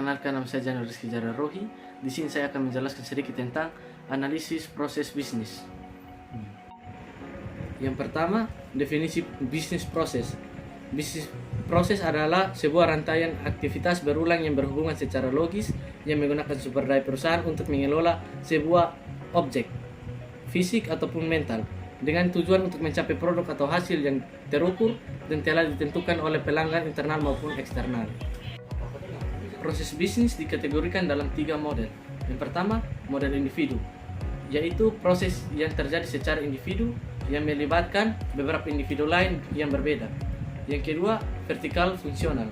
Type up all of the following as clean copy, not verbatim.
Perkenalkan, nama saya Janur Rizky Jararohi. Di sini saya akan menjelaskan sedikit tentang analisis proses bisnis. Yang pertama, definisi bisnis proses. Bisnis proses adalah sebuah rantaian aktivitas berulang yang berhubungan secara logis yang menggunakan sumber daya perusahaan untuk mengelola sebuah objek, fisik ataupun mental, dengan tujuan untuk mencapai produk atau hasil yang terukur dan telah ditentukan oleh pelanggan internal maupun eksternal. Proses bisnis dikategorikan dalam 3 model. Yang pertama, model individu, yaitu proses yang terjadi secara individu yang melibatkan beberapa individu lain yang berbeda. Yang kedua, vertikal fungsional,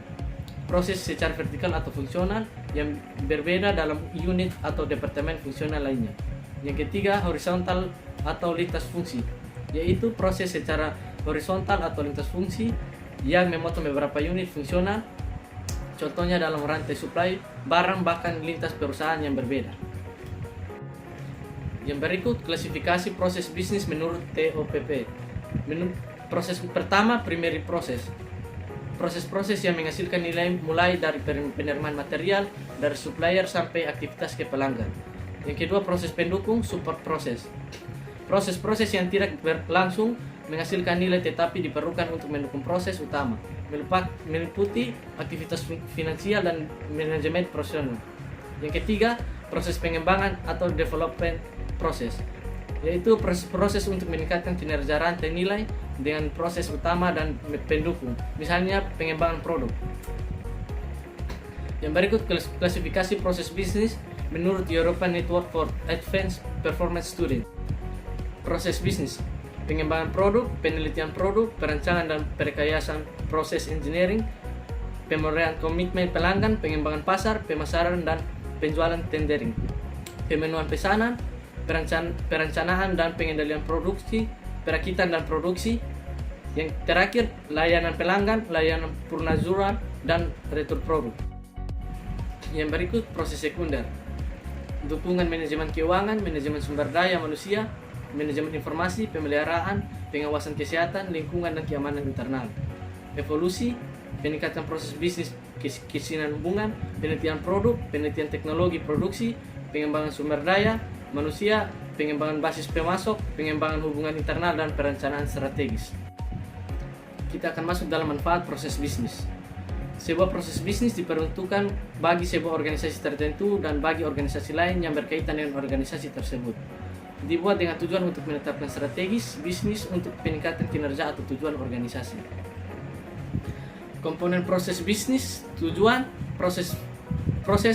proses secara vertikal atau fungsional yang berbeda dalam unit atau departemen fungsional lainnya. Yang ketiga, horizontal atau lintas fungsi, yaitu proses secara horizontal atau lintas fungsi yang memotong beberapa unit fungsional, contohnya dalam rantai supply barang bahkan lintas perusahaan yang berbeda. Yang berikut klasifikasi proses bisnis menurut TOPP. Proses pertama, primary proses. Proses-proses yang menghasilkan nilai mulai dari penerimaan material dari supplier sampai aktivitas ke pelanggan. Yang kedua, proses pendukung, support proses. Proses-proses yang tidak berlangsung menghasilkan nilai tetapi diperlukan untuk mendukung proses utama, meliputi aktivitas finansial dan manajemen profesional. Yang ketiga, proses pengembangan atau development proses, yaitu proses untuk meningkatkan kinerja rantai nilai dengan proses utama dan pendukung, misalnya pengembangan produk. Yang berikut klasifikasi proses bisnis menurut European Network for Advanced Performance Study. Proses bisnis: pengembangan produk, penelitian produk, perencanaan dan perekayasan proses engineering, pemuraian komitmen pelanggan, pengembangan pasar, pemasaran dan penjualan tendering, pemenuhan pesanan, perencanaan dan pengendalian produksi, perakitan dan produksi. Yang terakhir, layanan pelanggan, layanan purnazuran dan retur produk. Yang berikut proses sekunder: dukungan manajemen keuangan, manajemen sumber daya manusia, manajemen informasi, pemeliharaan, pengawasan kesehatan, lingkungan dan keamanan internal. Evolusi: peningkatan proses bisnis, kesinambungan, penelitian produk, penelitian teknologi produksi, pengembangan sumber daya manusia, pengembangan basis pemasok, pengembangan hubungan internal dan perencanaan strategis. Kita akan masuk dalam manfaat proses bisnis. Sebuah proses bisnis diperuntukkan bagi sebuah organisasi tertentu dan bagi organisasi lain yang berkaitan dengan organisasi tersebut. Dibuat dengan tujuan untuk menetapkan strategis bisnis untuk peningkatan kinerja atau tujuan organisasi. Komponen proses bisnis: tujuan. Proses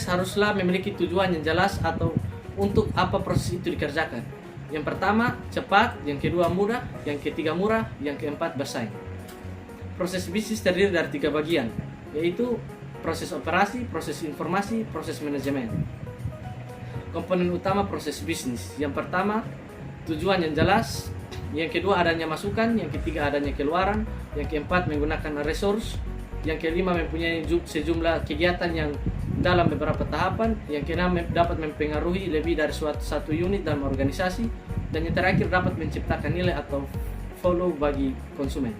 haruslah memiliki tujuan yang jelas atau untuk apa proses itu dikerjakan. Yang pertama, cepat. Yang kedua, mudah. Yang ketiga, murah. Yang keempat, bersaing. Proses bisnis terdiri dari 3 bagian, yaitu proses operasi, proses informasi, proses manajemen. Komponen utama proses bisnis: yang pertama, tujuan yang jelas. Yang kedua, adanya masukan. Yang ketiga, adanya keluaran. Yang keempat, menggunakan resource. Yang kelima, mempunyai sejumlah kegiatan yang dalam beberapa tahapan. Yang keenam, dapat mempengaruhi lebih dari satu unit dalam organisasi. Dan yang terakhir, dapat menciptakan nilai atau follow bagi konsumen.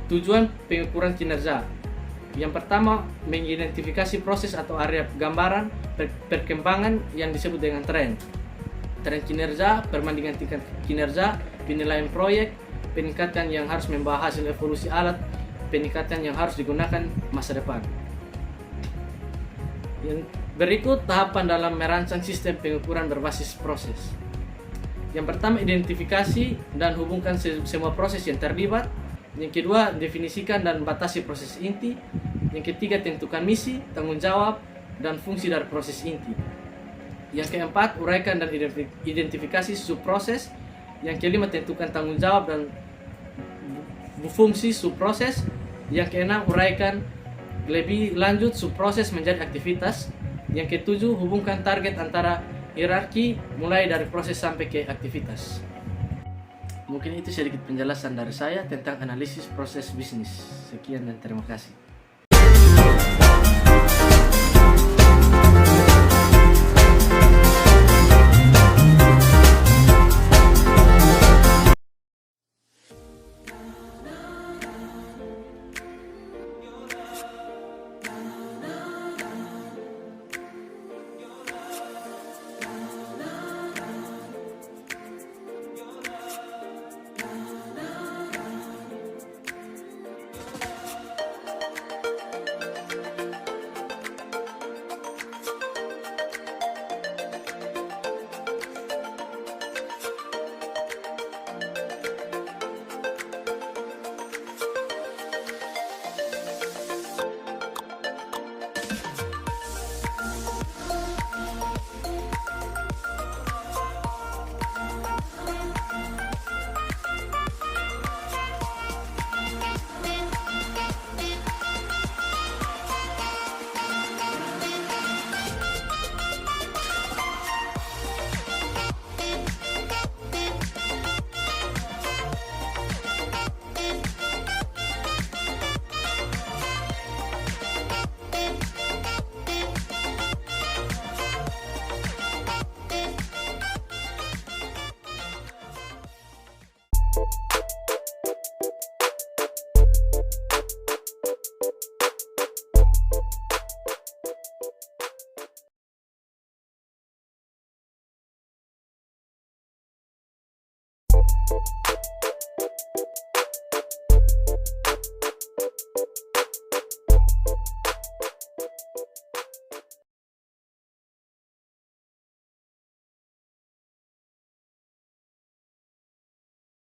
Tujuan pengukuran kinerja: yang pertama, mengidentifikasi proses atau area gambaran perkembangan yang disebut dengan tren kinerja, perbandingan tingkat kinerja, penilaian proyek, peningkatan yang harus membawa hasil evolusi alat, peningkatan yang harus digunakan masa depan. Yang berikut tahapan dalam merancang sistem pengukuran berbasis proses. Yang pertama, identifikasi dan hubungkan semua proses yang terlibat. Yang kedua, definisikan dan batasi proses inti. Yang ketiga, tentukan misi, tanggung jawab, dan fungsi dari proses inti. Yang keempat, uraikan dan identifikasi subproses. Yang kelima, tentukan tanggung jawab dan fungsi subproses. Yang keenam, uraikan lebih lanjut subproses menjadi aktivitas. Yang ketujuh, hubungkan target antara hierarki mulai dari proses sampai ke aktivitas. Mungkin itu sedikit penjelasan dari saya tentang analisis proses bisnis. Sekian dan terima kasih.